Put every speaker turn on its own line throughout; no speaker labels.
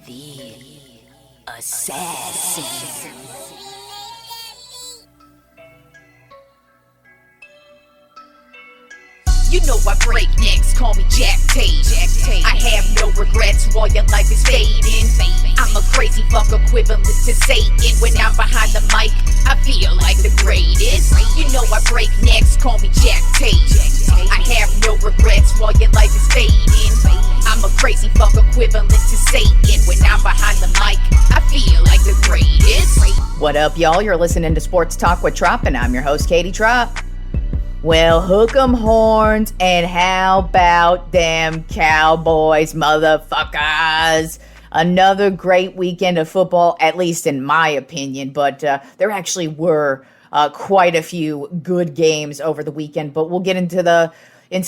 The assassin. You know I break necks, call me Jack Tate. I have no regrets while your life is fading. I'm a crazy fuck equivalent to Satan. When I'm behind the mic, I feel like the greatest. You know I break necks, call me Jack Tate. I have no regrets while your life is fading. I'm a crazy fuck equivalent to Satan. When I'm behind the mic, I feel like the greatest.
What up, y'all? You're listening to Sports Talk with Tropp, and I'm your host, Katie Tropp. Well, hook 'em horns, and how about them Cowboys, motherfuckers? Another great weekend of football, at least in my opinion, but there actually were quite a few good games over the weekend, but we'll get into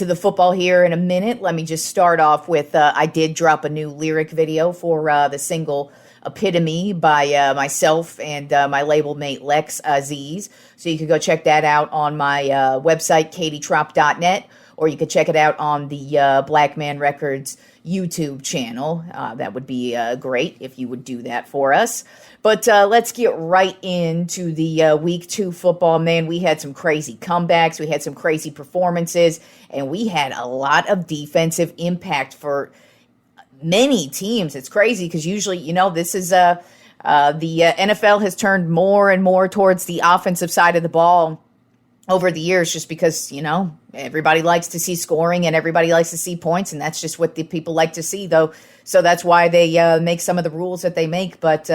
the football here in a minute. Let me just start off with, I did drop a new lyric video for the single Epitome by myself and my label mate Lex Aziz. So you can go check that out on my website, katietrop.net, or you could check it out on the Black Man Records YouTube channel. That would be great if you would do that for us. But let's get right into the Week 2 football. Man, we had some crazy comebacks. We had some crazy performances. And we had a lot of defensive impact for many teams. It's crazy because usually, this is the NFL has turned more and more towards the offensive side of the ball over the years, just because, everybody likes to see scoring and everybody likes to see points. And that's just what the people like to see, though. So that's why they make some of the rules that they make. But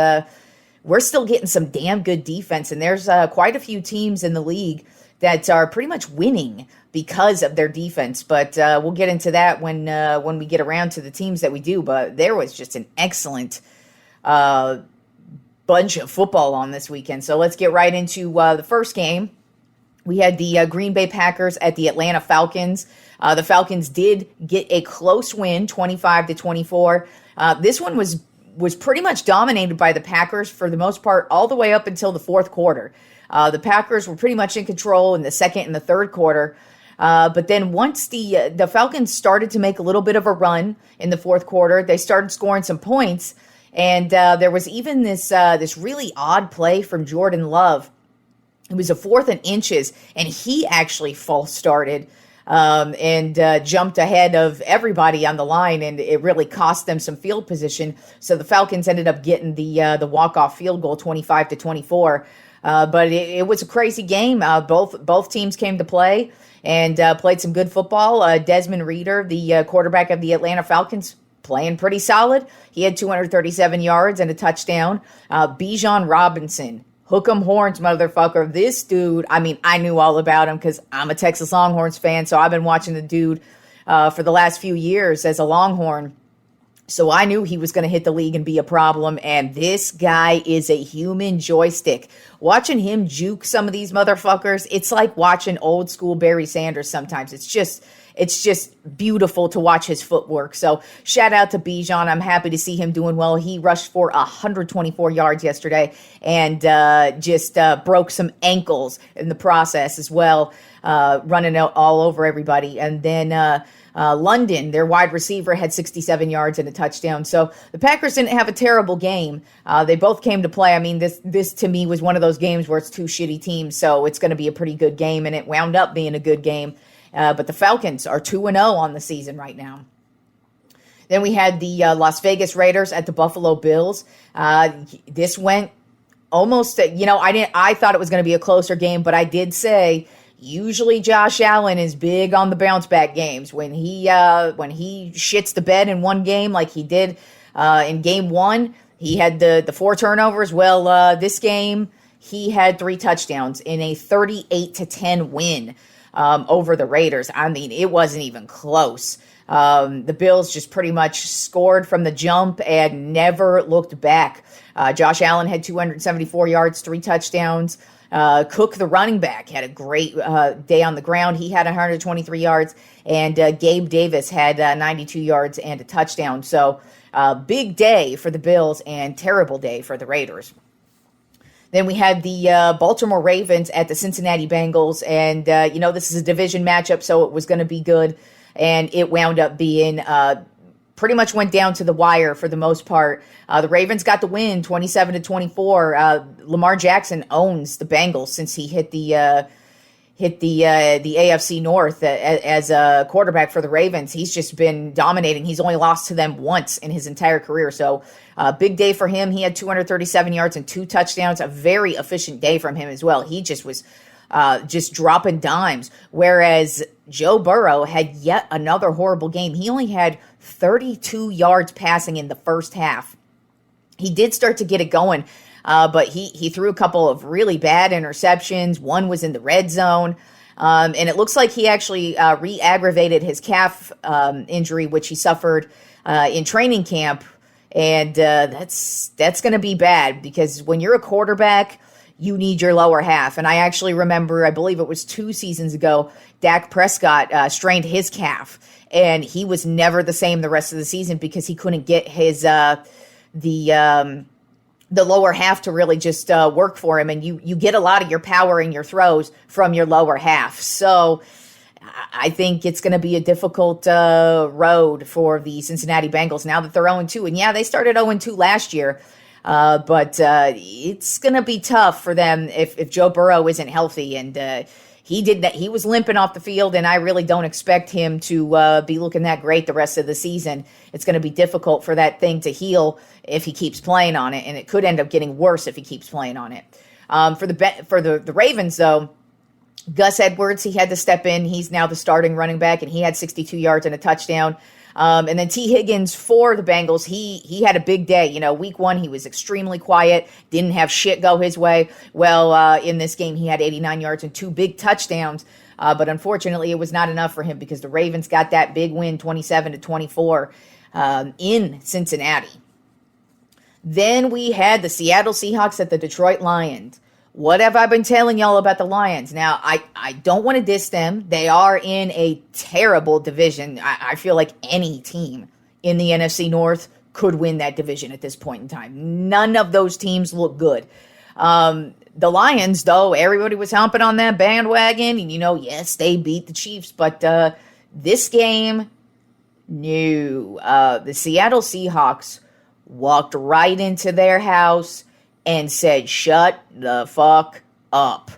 we're still getting some damn good defense. And there's quite a few teams in the league that are pretty much winning because of their defense. But we'll get into that when we get around to the teams that we do. But there was just an excellent bunch of football on this weekend. So let's get right into the first game. We had the Green Bay Packers at the Atlanta Falcons. The Falcons did get a close win, 25-24. This one was pretty much dominated by the Packers for the most part, all the way up until the fourth quarter. The Packers were pretty much in control in the second and the third quarter. But then once the Falcons started to make a little bit of a run in the fourth quarter, they started scoring some points. And there was even this really odd play from Jordan Love. It was a 4th and inches, and he actually false started and jumped ahead of everybody on the line, and it really cost them some field position. So the Falcons ended up getting the walk-off field goal, 25-24. But it was a crazy game. Both teams came to play and played some good football. Desmond Reader, the quarterback of the Atlanta Falcons, playing pretty solid. He had 237 yards and a touchdown. Bijan Robinson, hook 'em horns, motherfucker. This dude, I knew all about him because I'm a Texas Longhorns fan, so I've been watching the dude for the last few years as a Longhorn. So I knew he was going to hit the league and be a problem, and this guy is a human joystick. Watching him juke some of these motherfuckers, it's like watching old school Barry Sanders sometimes. It's just beautiful to watch his footwork. So shout out to Bijan. I'm happy to see him doing well. He rushed for 124 yards yesterday and just broke some ankles in the process as well, running out all over everybody. And then London, their wide receiver, had 67 yards and a touchdown. So the Packers didn't have a terrible game. They both came to play. This to me was one of those games where it's two shitty teams, so it's going to be a pretty good game, and it wound up being a good game. But the Falcons are 2-0 on the season right now. Then we had the Las Vegas Raiders at the Buffalo Bills. This went almost, I thought it was going to be a closer game, but I did say usually Josh Allen is big on the bounce back games. When he shits the bed in one game like he did in game 1, he had the 4 turnovers. Well, this game he had 3 touchdowns in a 38-10 win over the Raiders. It wasn't even close. The Bills just pretty much scored from the jump and never looked back. Josh Allen had 274 yards, 3 touchdowns. Cook, the running back, had a great day on the ground. He had 123 yards, and Gabe Davis had 92 yards and a touchdown. So big day for the Bills and terrible day for the Raiders. Then we had the Baltimore Ravens at the Cincinnati Bengals, and this is a division matchup, so it was going to be good, and it wound up being pretty much went down to the wire for the most part. The Ravens got the win, 27-24. Lamar Jackson owns the Bengals since he hit the AFC North as a quarterback for the Ravens. He's just been dominating. He's only lost to them once in his entire career. So big day for him. He had 237 yards and 2 touchdowns. A very efficient day from him as well. He just was just dropping dimes. Whereas Joe Burrow had yet another horrible game. He only had 32 yards passing in the first half. He did start to get it going, but he threw a couple of really bad interceptions. One was in the red zone. And it looks like he actually re-aggravated his calf injury, which he suffered in training camp. And that's going to be bad because when you're a quarterback, you need your lower half. And I actually remember, I believe it was 2 seasons ago, Dak Prescott strained his calf. And he was never the same the rest of the season because he couldn't get his the lower half to really just work for him. And you get a lot of your power in your throws from your lower half. So I think it's going to be a difficult road for the Cincinnati Bengals now that they're 0-2. And yeah, they started 0-2 last year. But it's going to be tough for them if Joe Burrow isn't healthy. And he was limping off the field, and I really don't expect him to be looking that great the rest of the season. It's going to be difficult for that thing to heal if he keeps playing on it, and it could end up getting worse if he keeps playing on it. For the Ravens, though, Gus Edwards, he had to step in. He's now the starting running back, and he had 62 yards and a touchdown. And then T. Higgins for the Bengals, he had a big day. You know, week 1, he was extremely quiet, didn't have shit go his way. Well, in this game, he had 89 yards and 2 big touchdowns. But unfortunately, it was not enough for him because the Ravens got that big win, 27-24, in Cincinnati. Then we had the Seattle Seahawks at the Detroit Lions. What have I been telling y'all about the Lions? Now, I don't want to diss them. They are in a terrible division. I feel like any team in the NFC North could win that division at this point in time. None of those teams look good. The Lions, though, everybody was humping on that bandwagon. And, yes, they beat the Chiefs. But this game, no. The Seattle Seahawks walked right into their house and said, shut the fuck up.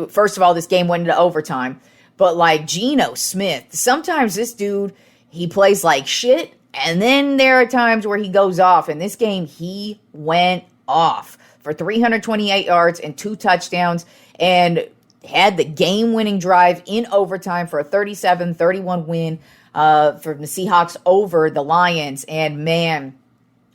First of all, this game went into overtime. But like Geno Smith, sometimes this dude, he plays like shit. And then there are times where he goes off. In this game, he went off for 328 yards and 2 touchdowns. And had the game-winning drive in overtime for a 37-31 win from the Seahawks over the Lions. And man,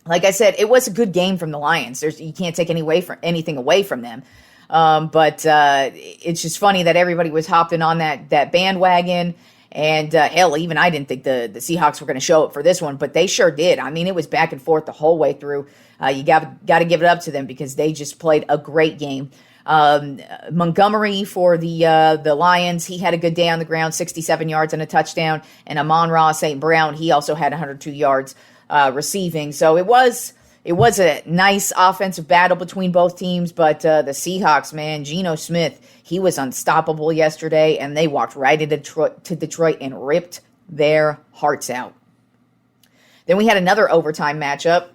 like I said, it was a good game from the Lions. You can't take anything away from them. But it's just funny that everybody was hopping on that bandwagon. And hell, even I didn't think the Seahawks were going to show up for this one, but they sure did. I mean, it was back and forth the whole way through. You got to give it up to them because they just played a great game. Montgomery for the Lions, he had a good day on the ground, 67 yards and a touchdown. And Amon-Ra St. Brown, he also had 102 yards receiving. So it was a nice offensive battle between both teams, but the Seahawks, man, Geno Smith, he was unstoppable yesterday, and they walked right into Detroit and ripped their hearts out. Then we had another overtime matchup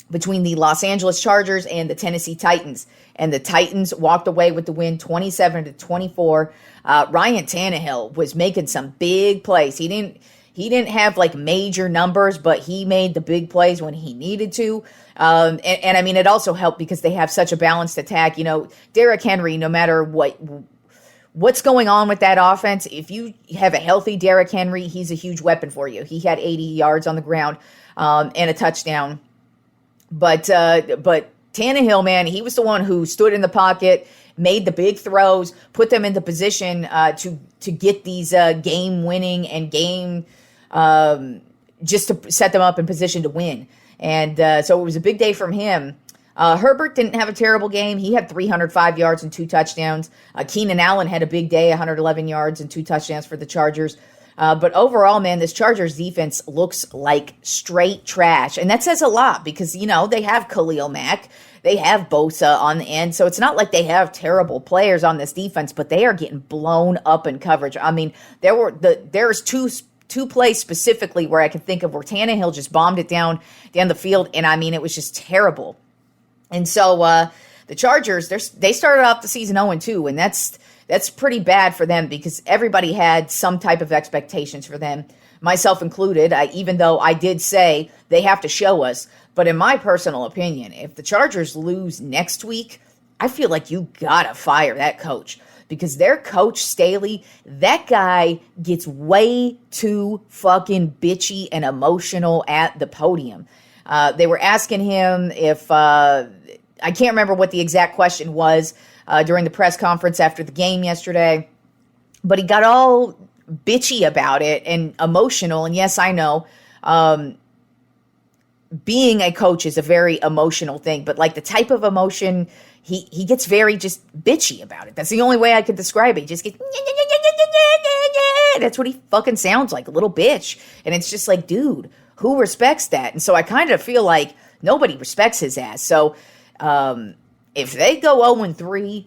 between the Los Angeles Chargers and the Tennessee Titans, and the Titans walked away with the win, 27-24. Ryan Tannehill was making some big plays. He didn't have like major numbers, but he made the big plays when he needed to. And I mean, it also helped because they have such a balanced attack. Derrick Henry, no matter what's going on with that offense, if you have a healthy Derrick Henry, he's a huge weapon for you. He had 80 yards on the ground and a touchdown. But Tannehill, man, he was the one who stood in the pocket, made the big throws, put them into position to get these game-winning and game just to set them up in position to win. And so it was a big day from him. Herbert didn't have a terrible game. He had 305 yards and 2 touchdowns. Keenan Allen had a big day, 111 yards and 2 touchdowns for the Chargers. But overall, man, this Chargers defense looks like straight trash. And that says a lot because, they have Khalil Mack. They have Bosa on the end. So it's not like they have terrible players on this defense, but they are getting blown up in coverage. I mean, there's two two plays specifically where I can think of where Tannehill just bombed it down the field, and I mean, it was just terrible. And so the Chargers, they started off the season 0-2, and that's pretty bad for them because everybody had some type of expectations for them, myself included, even though I did say they have to show us. But in my personal opinion, if the Chargers lose next week, I feel like you gotta fire that coach because their coach, Staley, that guy gets way too fucking bitchy and emotional at the podium. They were asking him if, I can't remember what the exact question was during the press conference after the game yesterday, but he got all bitchy about it and emotional. And yes, I know, being a coach is a very emotional thing, but like the type of emotion, he gets very just bitchy about it. That's the only way I could describe it. He just gets, that's what he fucking sounds like, a little bitch. And it's just like, dude, who respects that? And so I kind of feel like nobody respects his ass. So if they go 0-3,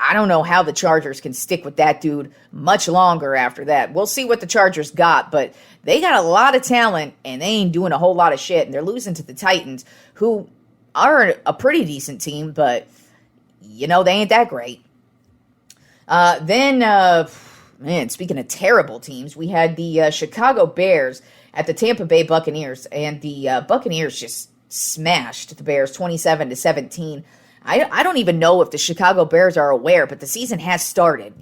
I don't know how the Chargers can stick with that dude much longer after that. We'll see what the Chargers got, but they got a lot of talent, and they ain't doing a whole lot of shit, and they're losing to the Titans, who are a pretty decent team, but, they ain't that great. Man, speaking of terrible teams, we had the Chicago Bears at the Tampa Bay Buccaneers, and the Buccaneers just smashed the Bears 27-17. I don't even know if the Chicago Bears are aware, but the season has started.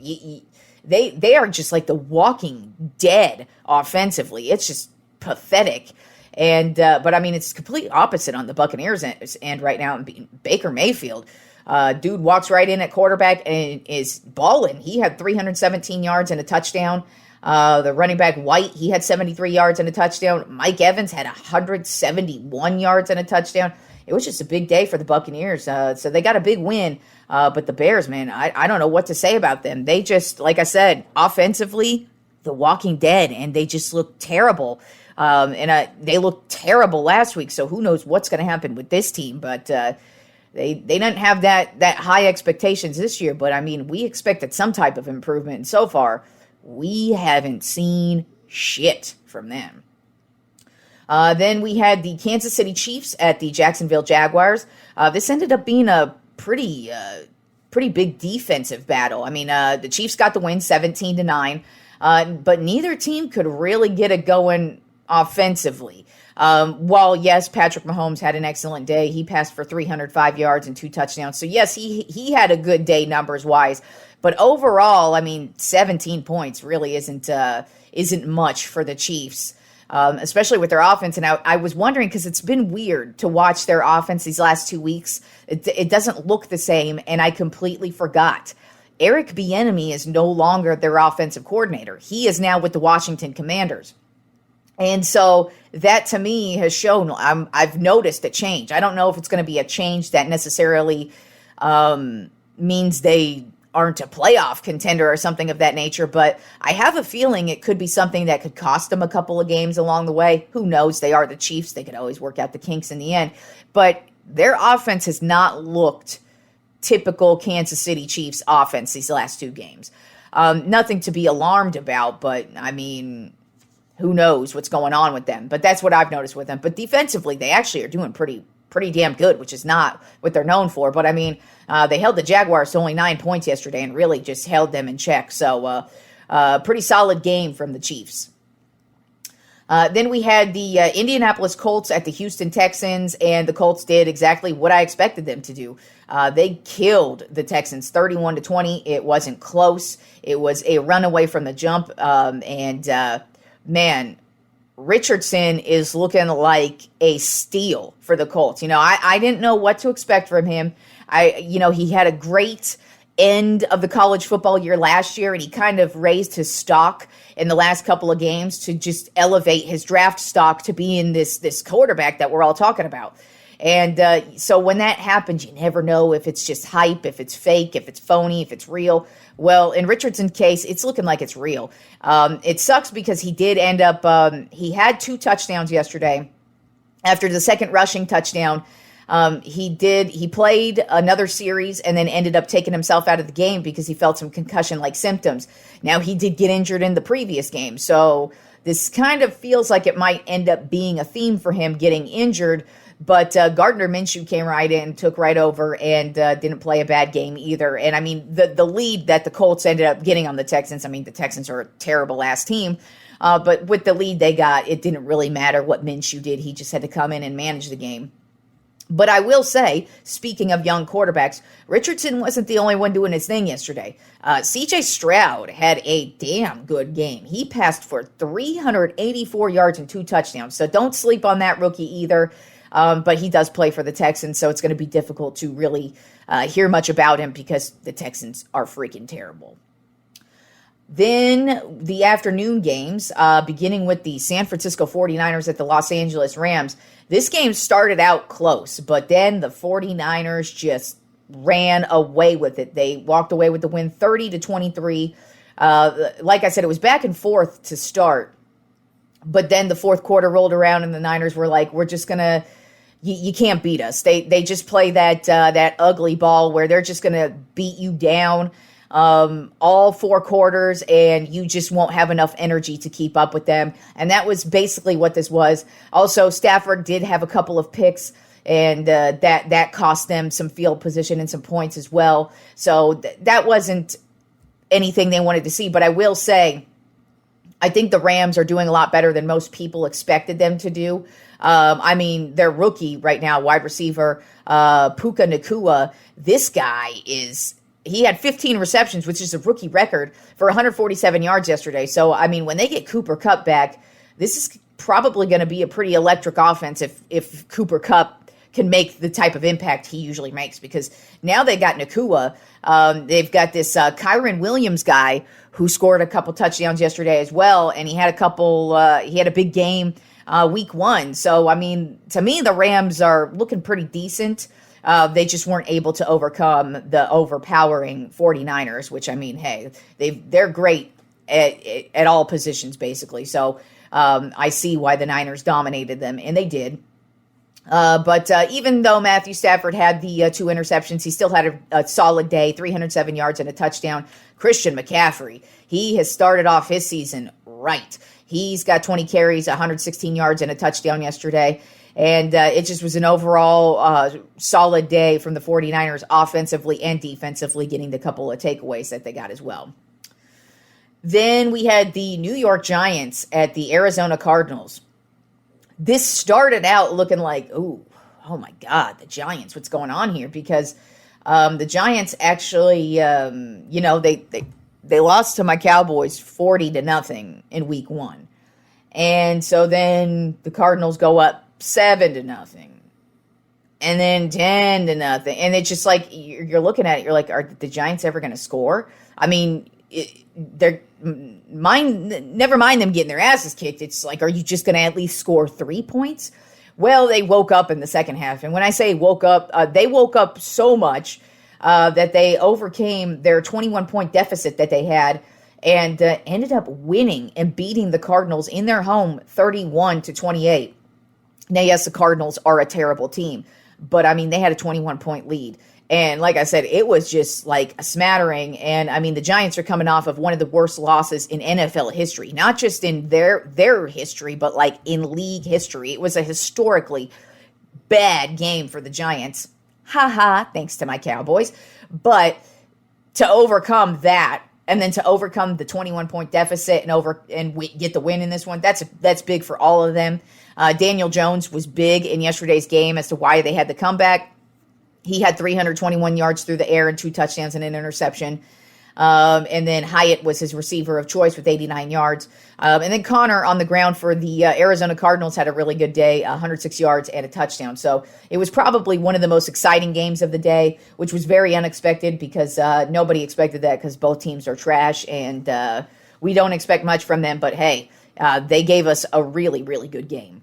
They are just like the walking dead offensively. It's just pathetic. And but I mean, it's complete opposite on the Buccaneers end right now. Baker Mayfield, dude walks right in at quarterback and is balling. He had 317 yards and a touchdown. The running back White, he had 73 yards and a touchdown. Mike Evans had 171 yards and a touchdown. It was just a big day for the Buccaneers. So they got a big win. But the Bears, man, I don't know what to say about them. They just, like I said, offensively, the walking dead, and they just look terrible. They looked terrible last week, so who knows what's going to happen with this team. But they didn't have that high expectations this year. But, I mean, we expected some type of improvement. And so far, we haven't seen shit from them. Then we had the Kansas City Chiefs at the Jacksonville Jaguars. This ended up being a pretty big defensive battle. I mean, the Chiefs got the win 17-9, but neither team could really get it going offensively. While, yes, Patrick Mahomes had an excellent day. He passed for 305 yards and 2 touchdowns. So, yes, he had a good day numbers-wise. But overall, I mean, 17 points really isn't much for the Chiefs. Especially with their offense. And I was wondering, because it's been weird to watch their offense these last 2 weeks. It doesn't look the same, and I completely forgot. Eric Bieniemy is no longer their offensive coordinator. He is now with the Washington Commanders. And so that, to me, has shown, I've noticed a change. I don't know if it's going to be a change that necessarily means they aren't a playoff contender or something of that nature, but I have a feeling it could be something that could cost them a couple of games along the way. Who knows? They are the Chiefs. They could always work out the kinks in the end. But their offense has not looked typical Kansas City Chiefs offense these last 2 games. Nothing to be alarmed about, but I mean, who knows what's going on with them. But that's what I've noticed with them. But defensively, they actually are doing pretty damn good, which is not what they're known for. But I mean, they held the Jaguars to only 9 points yesterday and really just held them in check. So pretty solid game from the Chiefs. Then we had the Indianapolis Colts at the Houston Texans, and the Colts did exactly what I expected them to do. They killed the Texans 31-20. It wasn't close. It was a runaway from the jump. Man, Richardson is looking like a steal for the Colts. I didn't know what to expect from him. He had a great end of the college football year last year, and he kind of raised his stock in the last couple of games to just elevate his draft stock to being this quarterback that we're all talking about. And so when that happens, you never know if it's just hype, if it's fake, if it's phony, if it's real. Well, in Richardson's case, it's looking like it's real. It sucks because he did end up, he had 2 touchdowns yesterday. After the second rushing touchdown, he played another series and then ended up taking himself out of the game because he felt some concussion-like symptoms. Now, he did get injured in the previous game, so this kind of feels like it might end up being a theme for him getting injured. But Gardner Minshew came right in, took right over, and didn't play a bad game either. And I mean, the lead that the Colts ended up getting on the Texans, I mean, the Texans are a terrible ass team. But with the lead they got, it didn't really matter what Minshew did. He just had to come in and manage the game. But I will say, speaking of young quarterbacks, Richardson wasn't the only one doing his thing yesterday. C.J. Stroud had a damn good game. He passed for 384 yards and 2 touchdowns. So don't sleep on that rookie either. But he does play for the Texans, so it's going to be difficult to really hear much about him because the Texans are freaking terrible. Then the afternoon games, beginning with the San Francisco 49ers at the Los Angeles Rams. This game started out close, but then the 49ers just ran away with it. They walked away with the win 30-23. Like I said, it was back and forth to start. But then the fourth quarter rolled around and the Niners were like, we're just going to, you can't beat us. They just play that ugly ball where they're just going to beat you down all 4 quarters, and you just won't have enough energy to keep up with them. And that was basically what this was. Also, Stafford did have a couple of picks, and that cost them some field position and some points as well. So that wasn't anything they wanted to see. But I will say, I think the Rams are doing a lot better than most people expected them to do. I mean, their rookie right now, wide receiver, Puka Nacua, this guy he had 15 receptions, which is a rookie record, for 147 yards yesterday. So, I mean, when they get Cooper Kupp back, this is probably going to be a pretty electric offense if Cooper Kupp can make the type of impact he usually makes. Because now they got Nacua. They've got this Kyron Williams guy who scored a couple touchdowns yesterday as well, and he had a big game week 1. So, I mean, to me, the Rams are looking pretty decent. They just weren't able to overcome the overpowering 49ers, which, I mean, hey, they're great at all positions, basically. So I see why the Niners dominated them, and they did. But even though Matthew Stafford had the 2 interceptions, he still had a solid day, 307 yards and a touchdown. Christian McCaffrey, he has started off his season right. He's got 20 carries, 116 yards and a touchdown yesterday. And it just was an overall solid day from the 49ers offensively and defensively, getting the couple of takeaways that they got as well. Then we had the New York Giants at the Arizona Cardinals. This started out looking like, oh my God, the Giants, what's going on here? Because the Giants actually, they lost to my Cowboys 40-0 in week 1. And so then the Cardinals go up 7-0, and then 10-0, and it's just like you're looking at it. You're like, are the Giants ever going to score? I mean, never mind them getting their asses kicked. It's like, are you just going to at least score 3 points? Well, they woke up in the second half, and when I say woke up, they woke up so much that they overcame their 21-point deficit that they had, and ended up winning and beating the Cardinals in their home 31-28. Now, yes, the Cardinals are a terrible team, but, I mean, they had a 21-point lead. And like I said, it was just like a smattering. And, I mean, the Giants are coming off of one of the worst losses in NFL history, not just in their history, but, like, in league history. It was a historically bad game for the Giants. Thanks to my Cowboys. But to overcome that, and then to overcome the 21-point deficit and get the win in this one, that's big for all of them. Daniel Jones was big in yesterday's game as to why they had the comeback. He had 321 yards through the air and 2 touchdowns and an interception. And then Hyatt was his receiver of choice with 89 yards. And then Connor on the ground for the Arizona Cardinals had a really good day, 106 yards and a touchdown. So it was probably one of the most exciting games of the day, which was very unexpected because nobody expected that because both teams are trash and we don't expect much from them. But hey, they gave us a really, really good game.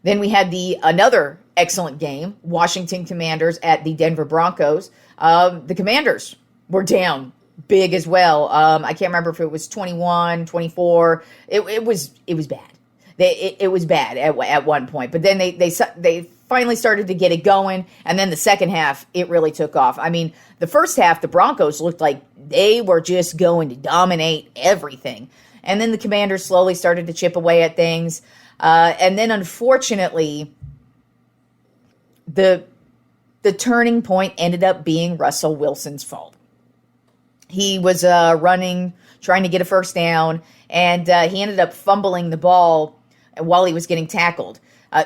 Then we had another excellent game, Washington Commanders at the Denver Broncos. The Commanders were down big as well. I can't remember if it was 21, 24. It was bad. It was bad at one point. But then they finally started to get it going, and then the second half, it really took off. I mean, the first half, the Broncos looked like they were just going to dominate everything. And then the Commanders slowly started to chip away at things. And then, unfortunately, the turning point ended up being Russell Wilson's fault. He was running, trying to get a first down, and he ended up fumbling the ball while he was getting tackled.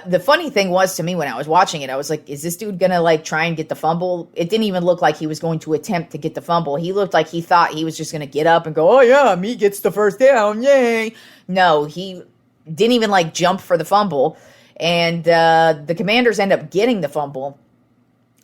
The funny thing was to me when I was watching it, I was like, is this dude going to like try and get the fumble? It didn't even look like he was going to attempt to get the fumble. He looked like he thought he was just going to get up and go, oh yeah, me gets the first down, yay. No, he didn't even like jump for the fumble. And the Commanders end up getting the fumble,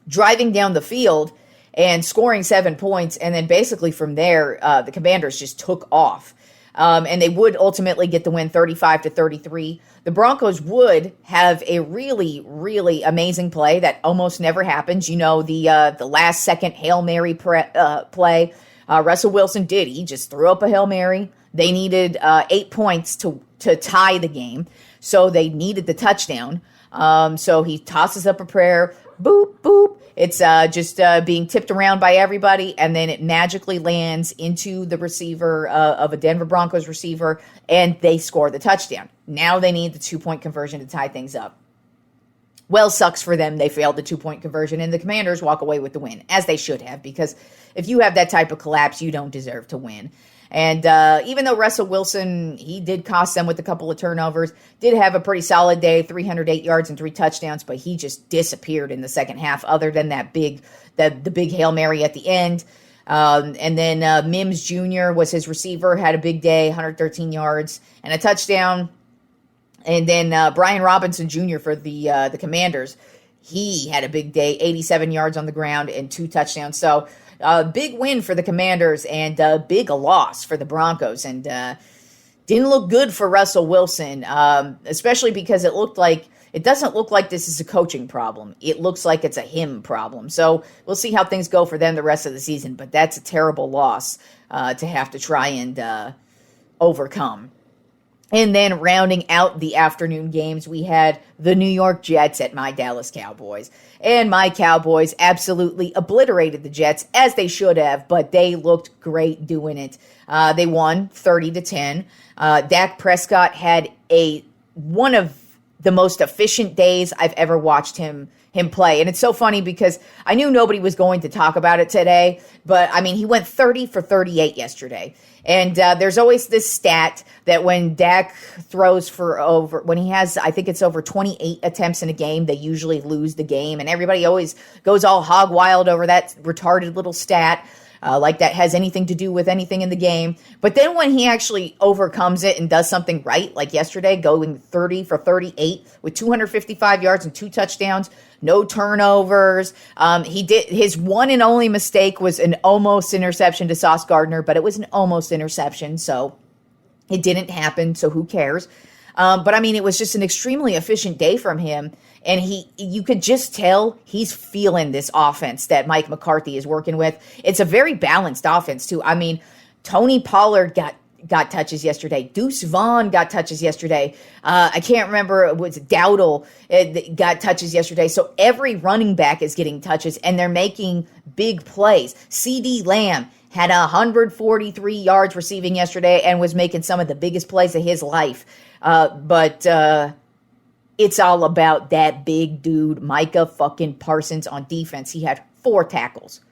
driving down the field and scoring 7 points. And then basically from there, the Commanders just took off. And they would ultimately get the win 35-33. The Broncos would have a really, really amazing play that almost never happens. You know, the last second Hail Mary play. Russell Wilson did. He just threw up a Hail Mary. They needed 8 points to tie the game. So they needed the touchdown. So he tosses up a prayer. Boop, boop. It's just being tipped around by everybody, and then it magically lands into the receiver of a Denver Broncos receiver, and they score the touchdown. Now they need the 2-point conversion to tie things up. Well, sucks for them. They failed the 2-point conversion, and the Commanders walk away with the win, as they should have, because if you have that type of collapse, you don't deserve to win. And even though Russell Wilson, he did cost them with a couple of turnovers, did have a pretty solid day, 308 yards and 3 touchdowns, but he just disappeared in the second half other than the big Hail Mary at the end. And then Mims Jr. was his receiver, had a big day, 113 yards and a touchdown. And then Brian Robinson Jr. for the Commanders, he had a big day, 87 yards on the ground and 2 touchdowns. So big win for the Commanders and big loss for the Broncos. And didn't look good for Russell Wilson, especially because it doesn't look like this is a coaching problem. It looks like it's a him problem. So we'll see how things go for them the rest of the season. But that's a terrible loss to have to try and overcome. And then rounding out the afternoon games, we had the New York Jets at my Dallas Cowboys. And my Cowboys absolutely obliterated the Jets, as they should have, but they looked great doing it. They won 30-10. Dak Prescott had one of the most efficient days I've ever watched him play. And it's so funny because I knew nobody was going to talk about it today, but I mean, he went 30 for 38 yesterday. And there's always this stat that when Dak throws when he has, I think it's over 28 attempts in a game, they usually lose the game. And everybody always goes all hog wild over that retarded little stat. Like that has anything to do with anything in the game. But then when he actually overcomes it and does something right, like yesterday, going 30 for 38 with 255 yards and 2 touchdowns, no turnovers. His one and only mistake was an almost interception to Sauce Gardner, but it was an almost interception, so it didn't happen, so who cares? But I mean, it was just an extremely efficient day from him. And you could just tell he's feeling this offense that Mike McCarthy is working with. It's a very balanced offense too. I mean, Tony Pollard got touches yesterday. Deuce Vaughn got touches yesterday. I can't remember, it was Dowdle got touches yesterday. So every running back is getting touches and they're making big plays. CD Lamb had 143 yards receiving yesterday and was making some of the biggest plays of his life. But it's all about that big dude, Micah fucking Parsons on defense. He had 4 tackles.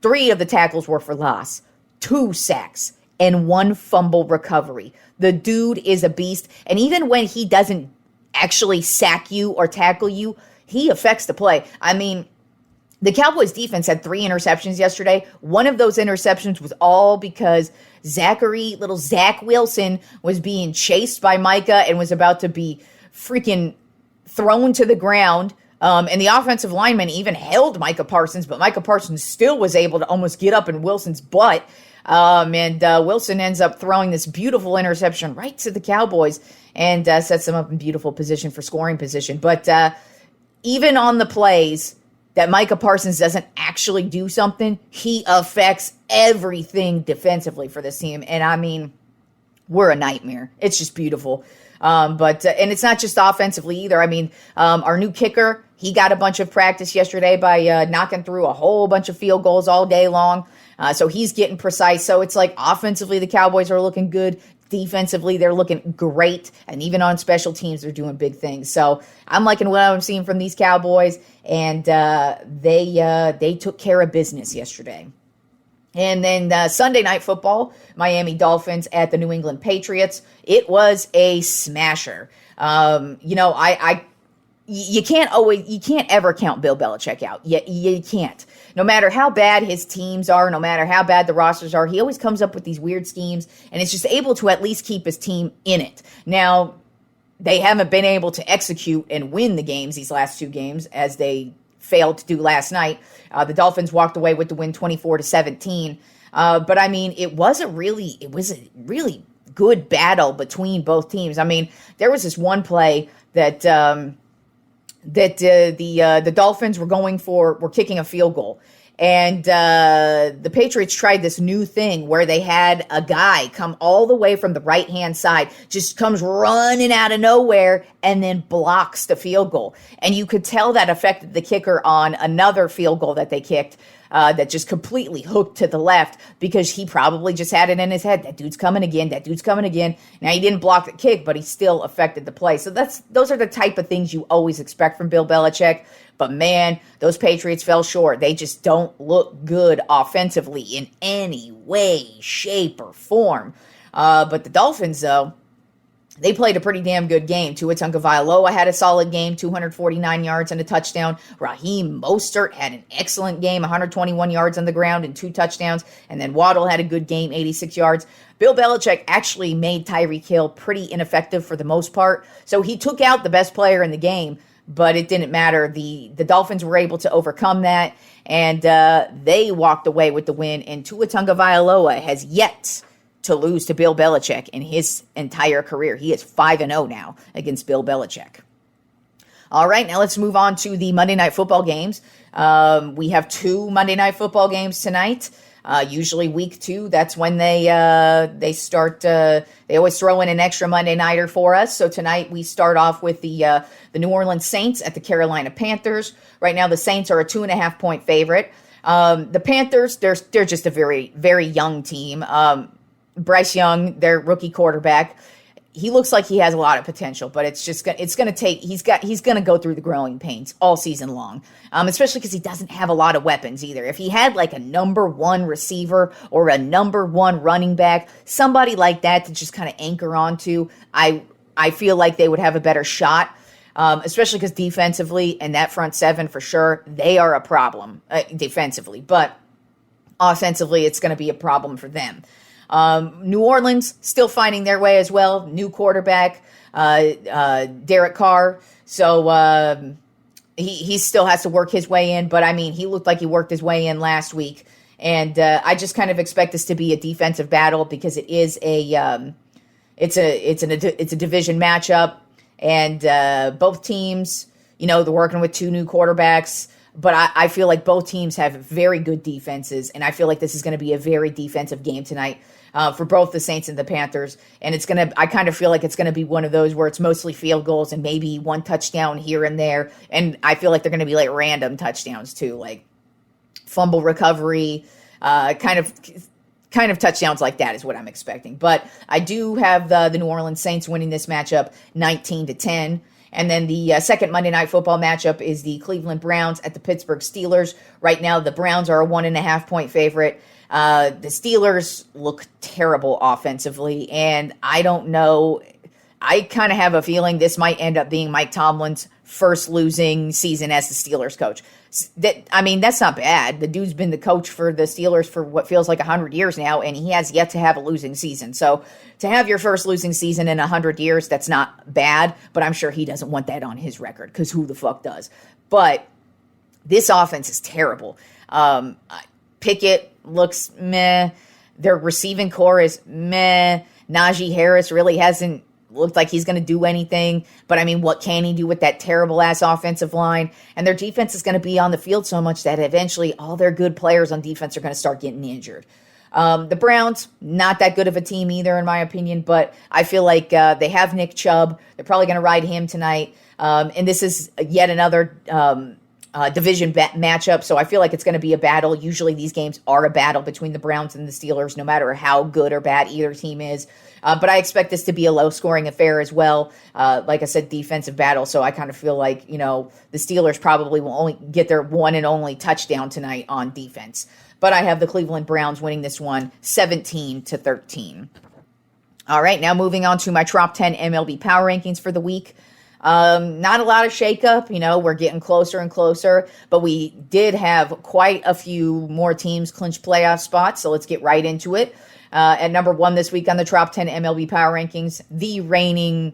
3 of the tackles were for loss, 2 sacks, and 1 fumble recovery. The dude is a beast. And even when he doesn't actually sack you or tackle you, he affects the play. I mean, the Cowboys defense had 3 interceptions yesterday. One of those interceptions was all because little Zach Wilson was being chased by Micah and was about to be freaking thrown to the ground. And the offensive lineman even held Micah Parsons, but Micah Parsons still was able to almost get up in Wilson's butt. And Wilson ends up throwing this beautiful interception right to the Cowboys and sets them up in beautiful position for scoring position. But even on the plays that Micah Parsons doesn't actually do something, he affects everything defensively for this team. And I mean, we're a nightmare. It's just beautiful. And it's not just offensively either. I mean, our new kicker, he got a bunch of practice yesterday by knocking through a whole bunch of field goals all day long. So he's getting precise. So it's like offensively, the Cowboys are looking good. defensively, they're looking great. And even on special teams, they're doing big things. So I'm liking what I'm seeing from these Cowboys. And they took care of business yesterday. And then Sunday Night Football, Miami Dolphins at the New England Patriots. It was a smasher. You can't ever count Bill Belichick out. You can't. No matter how bad his teams are, no matter how bad the rosters are, he always comes up with these weird schemes, and it's just able to at least keep his team in it. Now, they haven't been able to execute and win the games, these last two games, as they failed to do last night. The Dolphins walked away with the win 24-17. But I mean, it was a really good battle between both teams. I mean, there was this one play that the Dolphins were kicking a field goal. And the Patriots tried this new thing where they had a guy come all the way from the right-hand side, just comes running out of nowhere and then blocks the field goal. And you could tell that affected the kicker on another field goal that they kicked that just completely hooked to the left, because he probably just had it in his head. That dude's coming again. Now, he didn't block the kick, but he still affected the play. So those are the type of things you always expect from Bill Belichick. But man, those Patriots fell short. They just don't look good offensively in any way, shape, or form. But the Dolphins, though, they played a pretty damn good game. Tua Tagovailoa had a solid game, 249 yards and a touchdown. Raheem Mostert had an excellent game, 121 yards on the ground and 2 touchdowns. And then Waddle had a good game, 86 yards. Bill Belichick actually made Tyreek Hill pretty ineffective for the most part. So he took out the best player in the game, but it didn't matter. The Dolphins were able to overcome that, and they walked away with the win. And Tua Tagovailoa has yet to lose to Bill Belichick in his entire career. He is 5-0 now against Bill Belichick. All right, now let's move on to the Monday Night Football games. We have 2 Monday Night Football games tonight. Usually week 2, that's when they start. They always throw in an extra Monday nighter for us. So tonight we start off with the New Orleans Saints at the Carolina Panthers. Right now the Saints are a 2.5-point favorite. The Panthers, they're just a very, very young team. Bryce Young, their rookie quarterback, he looks like he has a lot of potential, but it's going to take, he's going to go through the growing pains all season long, especially because he doesn't have a lot of weapons either. If he had like a number 1 receiver or a number 1 running back, somebody like that to just kind of anchor onto, I feel like they would have a better shot, especially because defensively and that front 7 for sure, they are a problem defensively, but offensively it's going to be a problem for them. New Orleans still finding their way as well. New quarterback, Derek Carr. So he still has to work his way in. But I mean, he looked like he worked his way in last week. And I just kind of expect this to be a defensive battle because it is it's a division matchup, and both teams, they're working with 2 new quarterbacks. But I feel like both teams have very good defenses, and I feel like this is going to be a very defensive game tonight for both the Saints and the Panthers. And I kind of feel like it's going to be one of those where it's mostly field goals and maybe 1 touchdown here and there. And I feel like they're going to be like random touchdowns too, like fumble recovery, kind of touchdowns like that is what I'm expecting. But I do have the New Orleans Saints winning this matchup 19-10. And then the second Monday Night Football matchup is the Cleveland Browns at the Pittsburgh Steelers. Right now, the Browns are a 1.5-point favorite. The Steelers look terrible offensively, and I don't know. I kind of have a feeling this might end up being Mike Tomlin's first losing season as the Steelers coach. That's not bad. The dude's been the coach for the Steelers for what feels like 100 years now, and he has yet to have a losing season. So to have your first losing season in 100 years, that's not bad, but I'm sure he doesn't want that on his record, because who the fuck does? But this offense is terrible. Pickett looks meh. Their receiving core is meh. Najee Harris really hasn't looked like he's going to do anything. But, what can he do with that terrible-ass offensive line? And their defense is going to be on the field so much that eventually all their good players on defense are going to start getting injured. The Browns, not that good of a team either, in my opinion. But I feel like they have Nick Chubb. They're probably going to ride him tonight. And this is yet another division matchup, so I feel like it's going to be a battle. Usually these games are a battle between the Browns and the Steelers, no matter how good or bad either team is. But I expect this to be a low-scoring affair as well. Like I said, defensive battle. So I kind of feel like, the Steelers probably will only get their one and only touchdown tonight on defense. But I have the Cleveland Browns winning this one 17-13. All right, now moving on to my top 10 MLB Power Rankings for the week. Not a lot of shakeup, we're getting closer and closer, but we did have quite a few more teams clinch playoff spots, so let's get right into it. At number 1 this week on the top 10 MLB Power Rankings, the reigning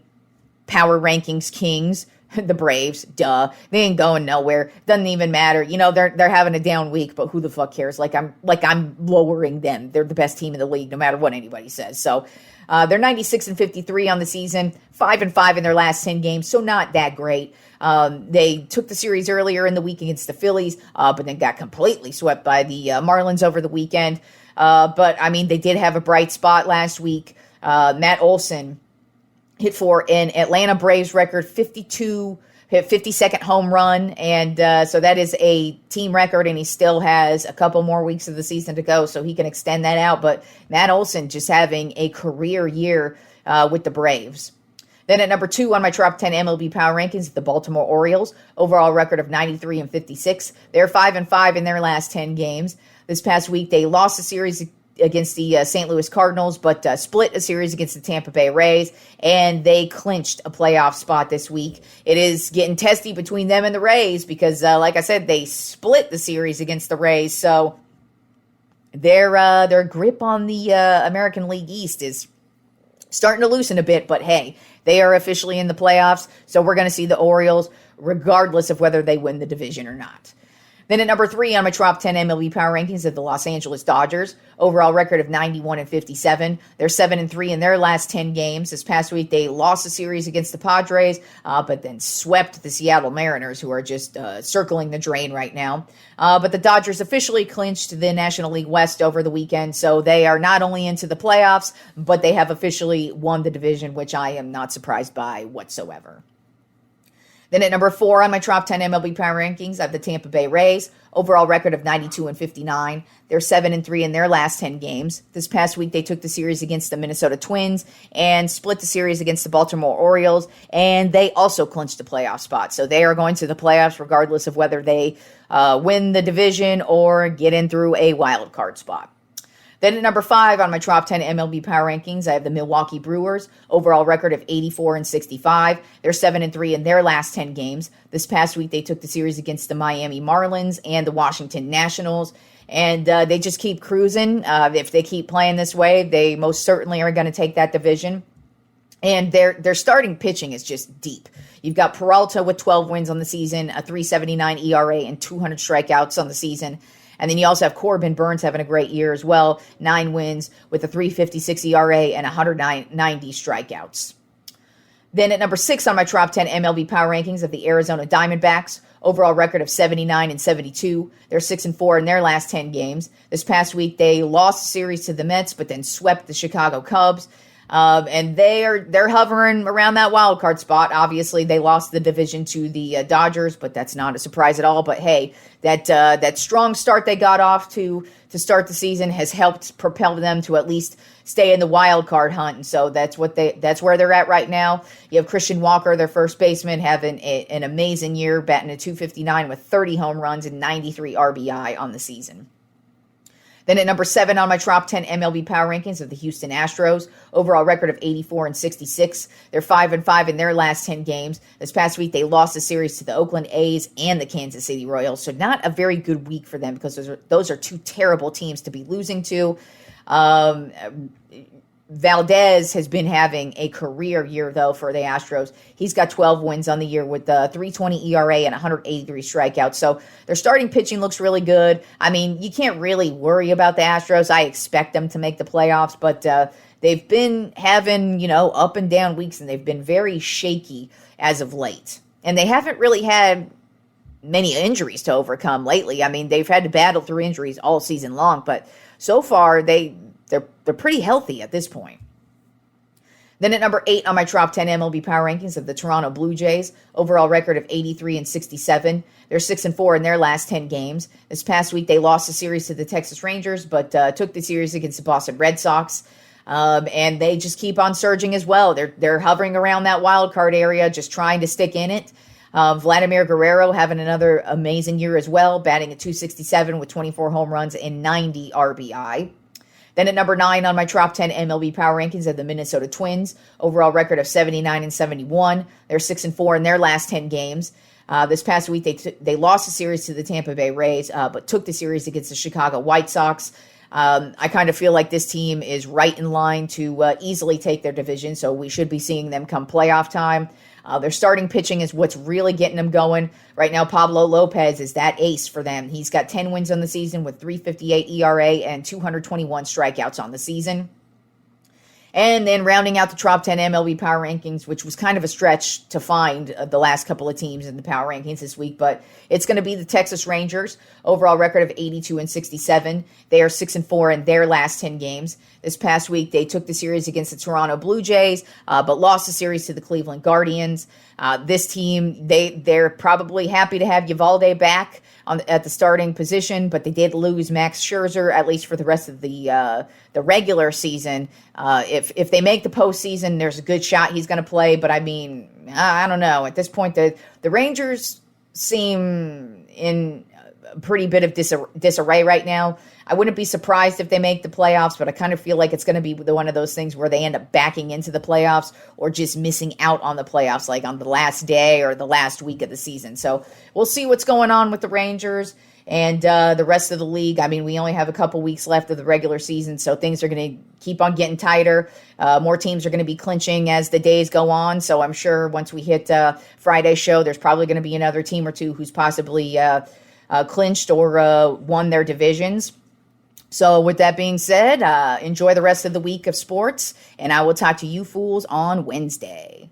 Power Rankings kings, the Braves, duh. They ain't going nowhere. Doesn't even matter. They're having a down week, but who the fuck cares? I'm lowering them. They're the best team in the league, no matter what anybody says. So they're 96-53 on the season, 5-5 in their last 10 games, so not that great. They took the series earlier in the week against the Phillies, but then got completely swept by the Marlins over the weekend. But they did have a bright spot last week. Matt Olson hit for an Atlanta Braves record 52nd home run, and so that is a team record, and he still has a couple more weeks of the season to go, so he can extend that out. But Matt Olson just having a career year with the Braves. Then at number 2 on my top 10 MLB Power Rankings, the Baltimore Orioles, overall record of 93-56. They're 5-5 in their last 10 games. This past week, they lost a series against the St. Louis Cardinals, but split a series against the Tampa Bay Rays, and they clinched a playoff spot this week. It is getting testy between them and the Rays because, like I said, they split the series against the Rays, so their grip on the American League East is starting to loosen a bit, but hey, they are officially in the playoffs, so we're going to see the Orioles regardless of whether they win the division or not. Then at number 3 on my top 10 MLB Power Rankings of the Los Angeles Dodgers, overall record of 91-57. They're 7-3 in their last 10 games. This past week, they lost a series against the Padres, but then swept the Seattle Mariners, who are just circling the drain right now. But the Dodgers officially clinched the National League West over the weekend, so they are not only into the playoffs, but they have officially won the division, which I am not surprised by whatsoever. Then at number 4 on my top 10 MLB Power Rankings, I have the Tampa Bay Rays, overall record of 92-59. They're 7-3 in their last 10 games. This past week, they took the series against the Minnesota Twins and split the series against the Baltimore Orioles, and they also clinched the playoff spot. So they are going to the playoffs regardless of whether they win the division or get in through a wild card spot. Then at number 5 on my top 10 MLB Power Rankings, I have the Milwaukee Brewers, overall record of 84-65. They're 7-3 in their last 10 games. This past week, they took the series against the Miami Marlins and the Washington Nationals, and they just keep cruising. If they keep playing this way, they most certainly are going to take that division. And their starting pitching is just deep. You've got Peralta with 12 wins on the season, a 3.79 ERA, and 200 strikeouts on the season. And then you also have Corbin Burns having a great year as well, 9 wins with a 3.56 ERA and 190 strikeouts. Then at number 6 on my top 10 MLB Power Rankings of the Arizona Diamondbacks, overall record of 79-72. They're 6-4 in their last 10 games. This past week, they lost the series to the Mets, but then swept the Chicago Cubs. And they're hovering around that wild card spot. Obviously, they lost the division to the Dodgers, but that's not a surprise at all. But hey, that strong start they got off to start the season has helped propel them to at least stay in the wild card hunt. And so that's where they're at right now. You have Christian Walker, their first baseman, having an amazing year, batting a .259 with 30 home runs and 93 RBI on the season. Then at number 7 on my top 10 MLB Power Rankings of the Houston Astros, overall record of 84-66. They're 5-5 in their last 10 games. This past week, they lost the series to the Oakland A's and the Kansas City Royals. So not a very good week for them because those are two terrible teams to be losing to. Valdez has been having a career year, though, for the Astros. He's got 12 wins on the year with a 3.20 ERA and 183 strikeouts. So their starting pitching looks really good. I mean, you can't really worry about the Astros. I expect them to make the playoffs, but they've been having, up and down weeks, and they've been very shaky as of late. And they haven't really had many injuries to overcome lately. I mean, they've had to battle through injuries all season long, but so far they're pretty healthy at this point. Then at number 8 on my top 10 MLB Power Rankings of the Toronto Blue Jays, overall record of 83-67. They're 6-4 in their last 10 games. This past week, they lost the series to the Texas Rangers, but took the series against the Boston Red Sox. And they just keep on surging as well. They're hovering around that wild card area, just trying to stick in it. Vladimir Guerrero having another amazing year as well, batting at .267 with 24 home runs and 90 RBI. Then at number 9 on my Trop 10 MLB Power Rankings are the Minnesota Twins. Overall record of 79-71. They're 6-4 in their last 10 games. This past week, they lost a series to the Tampa Bay Rays, but took the series against the Chicago White Sox. I kind of feel like this team is right in line to easily take their division, so we should be seeing them come playoff time. Their starting pitching is what's really getting them going. Right now, Pablo Lopez is that ace for them. He's got 10 wins on the season with 3.58 ERA and 221 strikeouts on the season. And then rounding out the Trop 10 MLB Power Rankings, which was kind of a stretch to find the last couple of teams in the Power Rankings this week, but it's going to be the Texas Rangers. Overall record of 82-67. They are 6-4 in their last 10 games. This past week, they took the series against the Toronto Blue Jays, but lost the series to the Cleveland Guardians. This team, they're probably happy to have Uvalde back at the starting position, but they did lose Max Scherzer, at least for the rest of the regular season. If they make the postseason, there's a good shot he's going to play, but I mean, I don't know. At this point, the Rangers seem in a pretty bit of disarray right now. I wouldn't be surprised if they make the playoffs, but I kind of feel like it's going to be one of those things where they end up backing into the playoffs or just missing out on the playoffs, like on the last day or the last week of the season. So we'll see what's going on with the Rangers and the rest of the league. I mean, we only have a couple weeks left of the regular season, so things are going to keep on getting tighter. More teams are going to be clinching as the days go on. So I'm sure once we hit Friday's show, there's probably going to be another team or two who's possibly clinched or won their divisions. So with that being said, enjoy the rest of the week of sports, and I will talk to you fools on Wednesday.